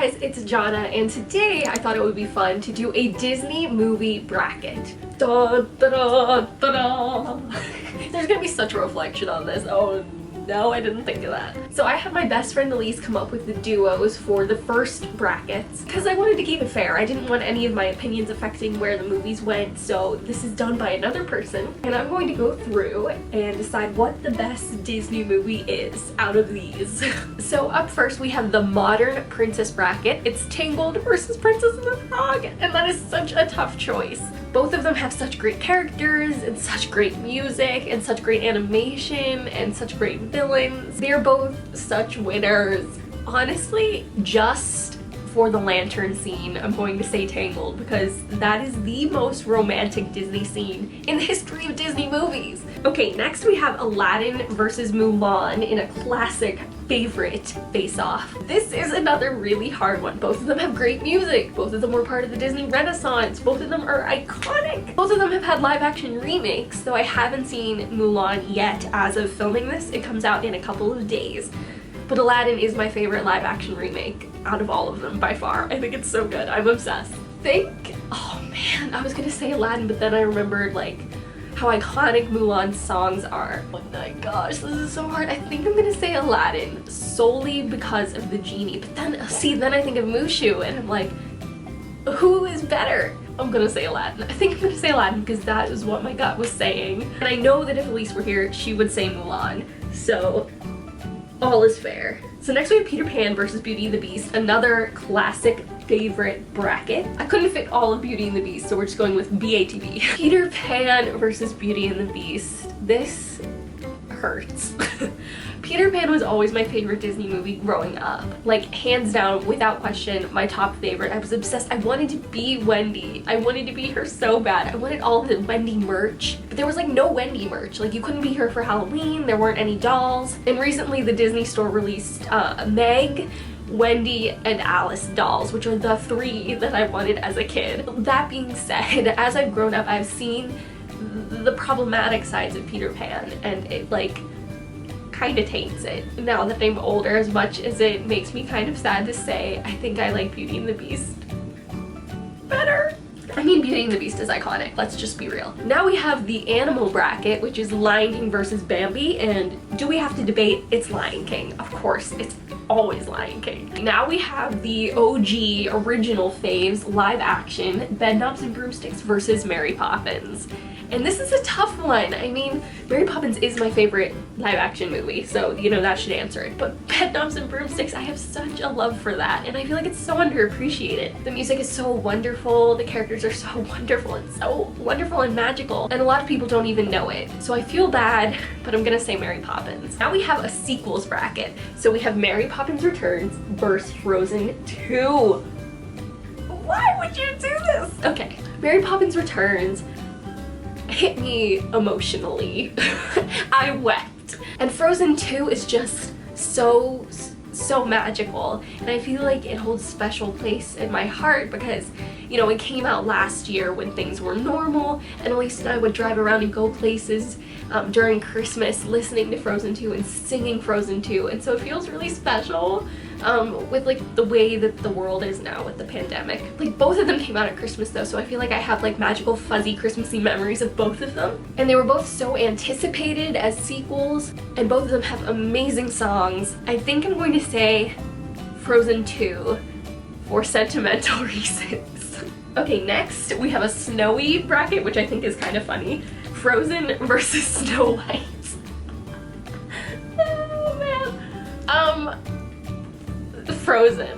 guys, it's Jana, and today I thought it would be fun to do a Disney movie bracket. Da, da, da, da, da. There's gonna be such a reflection on this. Oh no, I didn't think of that. So I had my best friend Elise come up with the duos for the first brackets because I wanted to keep it fair. I didn't want any of my opinions affecting where the movies went, so this is done by another person. And I'm going to go through and decide what the best Disney movie is out of these. So up first we have the modern princess bracket. It's Tangled versus Princess and the Frog, and that is such a tough choice. Both of them have such great characters and such great music and such great animation and such great villains. They're both such winners. Honestly, just for the lantern scene, I'm going to say Tangled because that is the most romantic Disney scene in the history of Disney movies. Okay, next we have Aladdin versus Mulan in a classic favorite face-off. This is another really hard one. Both of them have great music. Both of them were part of the Disney Renaissance. Both of them are iconic. Both of them have had live-action remakes, though I haven't seen Mulan yet as of filming this. It comes out in a couple of days. But Aladdin is my favorite live-action remake out of all of them by far. I think it's so good. I'm obsessed. Oh man, I was gonna say Aladdin, but then I remembered like how iconic Mulan's songs are. Oh my gosh, this is so hard. I think I'm gonna say Aladdin solely because of the genie, but then see, then I think of Mushu and I'm like, who is better? I'm gonna say Aladdin. I think I'm gonna say Aladdin because that is what my gut was saying. And I know that if Elise were here, she would say Mulan. So all is fair. So next we have Peter Pan versus Beauty and the Beast, another classic favorite bracket. I couldn't fit all of Beauty and the Beast, so we're just going with BATB. Peter Pan versus Beauty and the Beast. This hurts. Peter Pan was always my favorite Disney movie growing up. Like, hands down, without question, my top favorite. I was obsessed. I wanted to be Wendy. I wanted to be her so bad. I wanted all of the Wendy merch, but there was like no Wendy merch. Like, you couldn't be her for Halloween. There weren't any dolls. And recently the Disney store released Meg, Wendy, and Alice dolls, which are the three that I wanted as a kid. That being said, as I've grown up, I've seen the problematic sides of Peter Pan, and it like kind of taints it. Now that I'm older, as much as it makes me kind of sad to say, I think I like Beauty and the Beast better. I mean, Beauty and the Beast is iconic, let's just be real. Now we have the animal bracket, which is Lion King versus Bambi, and do we have to debate? It's Lion King. Of course, it's always Lion King. Now we have the OG original faves live action Bedknobs and Broomsticks versus Mary Poppins. And this is a tough one. I mean, Mary Poppins is my favorite live action movie, so you know that should answer it. But Bedknobs and Broomsticks, I have such a love for that, and I feel like it's so underappreciated. The music is so wonderful, the characters are so wonderful, it's so wonderful and magical, and a lot of people don't even know it. So I feel bad, but I'm gonna say Mary Poppins. Now we have a sequels bracket. So we have Mary Poppins Returns versus Frozen 2. Why would you do this? Okay, Mary Poppins Returns hit me emotionally. I wept. And Frozen 2 is just so magical, and I feel like it holds a special place in my heart because, you know, it came out last year when things were normal, and Elise and I would drive around and go places during Christmas listening to Frozen 2 and singing Frozen 2, and so it feels really special with like the way that the world is now with the pandemic. Like, both of them came out at Christmas though, so I feel like I have like magical fuzzy Christmassy memories of both of them. And they were both so anticipated as sequels, and both of them have amazing songs. I think I'm going to say Frozen 2 for sentimental reasons. Okay, next we have a snowy bracket, which I think is kind of funny. Frozen versus Snow White. Oh man. Frozen.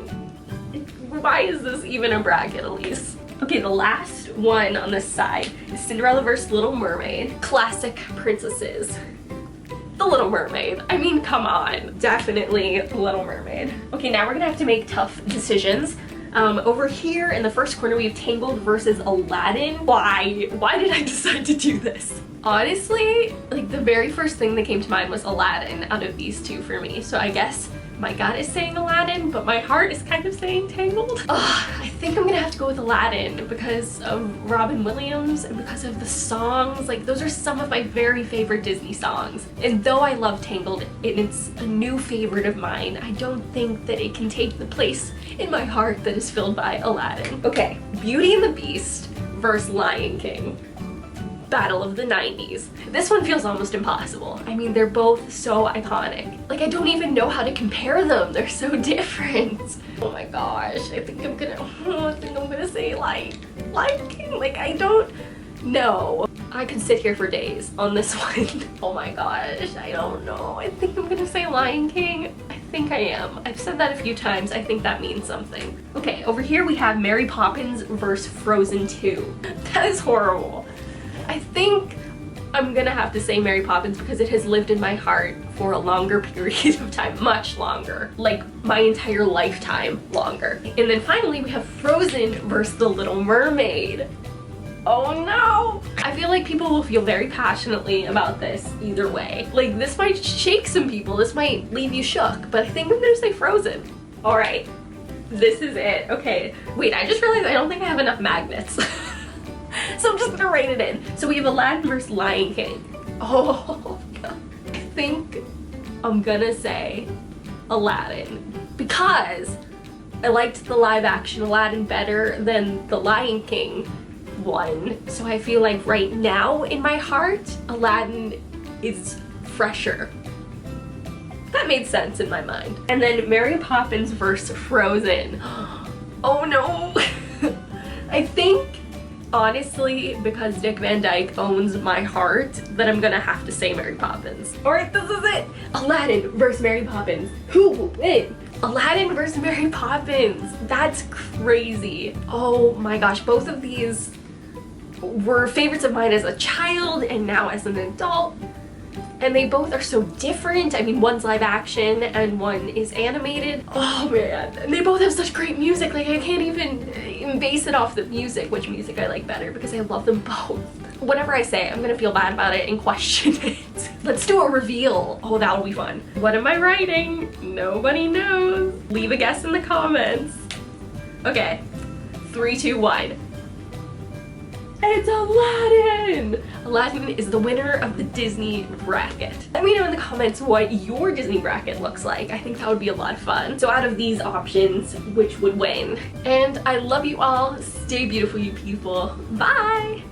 Why is this even a bracket, Elise? Okay, the last one on this side is Cinderella versus Little Mermaid. Classic princesses. The Little Mermaid. I mean, come on. Definitely Little Mermaid. Okay, now we're gonna have to make tough decisions. Over here in the first corner we have Tangled versus Aladdin. Why did I decide to do this? Honestly, like the very first thing that came to mind was Aladdin out of these two for me. So I guess My gut is saying Aladdin, but my heart is kind of saying Tangled. I think I'm gonna have to go with Aladdin because of Robin Williams and because of the songs. Like, those are some of my very favorite Disney songs. And though I love Tangled and it's a new favorite of mine, I don't think that it can take the place in my heart that is filled by Aladdin. Okay, Beauty and the Beast versus Lion King. Battle of the 90s. This one feels almost impossible. I mean, they're both so iconic. Like, I don't even know how to compare them. They're so different. Oh my gosh, I think I'm gonna say Lion King. Like, I don't know. I could sit here for days on this one. Oh my gosh, I don't know. I think I'm gonna say Lion King. I think I am. I've said that a few times. I think that means something. Okay, over here we have Mary Poppins versus Frozen 2. That is horrible. I think I'm gonna have to say Mary Poppins because it has lived in my heart for a longer period of time, much longer, like my entire lifetime longer. And then finally we have Frozen versus The Little Mermaid. Oh no! I feel like people will feel very passionately about this either way. Like, this might shake some people, this might leave you shook, but I think I'm gonna say Frozen. All right, this is it. Okay, wait, I just realized I don't think I have enough magnets. So I'm just gonna rate it in. So we have Aladdin versus Lion King. Oh God. I think I'm gonna say Aladdin because I liked the live action Aladdin better than the Lion King one. So I feel like right now in my heart, Aladdin is fresher. That made sense in my mind. And then Mary Poppins versus Frozen. Oh no. I think honestly, because Dick Van Dyke owns my heart, that I'm gonna have to say Mary Poppins. Alright, this is it! Aladdin versus Mary Poppins. Who will win? Aladdin versus Mary Poppins. That's crazy. Oh my gosh, both of these were favorites of mine as a child and now as an adult. And they both are so different. I mean, one's live action and one is animated. Oh man, and they both have such great music. Like, I can't even base it off the music, which music I like better, because I love them both. Whatever I say, I'm gonna feel bad about it and question it. Let's do a reveal. Oh, that'll be fun. What am I writing? Nobody knows. Leave a guess in the comments. Okay, 3, 2, 1. It's Aladdin! Aladdin is the winner of the Disney bracket. Let me know in the comments what your Disney bracket looks like. I think that would be a lot of fun. So out of these options, which would win? And I love you all. Stay beautiful, you people. Bye!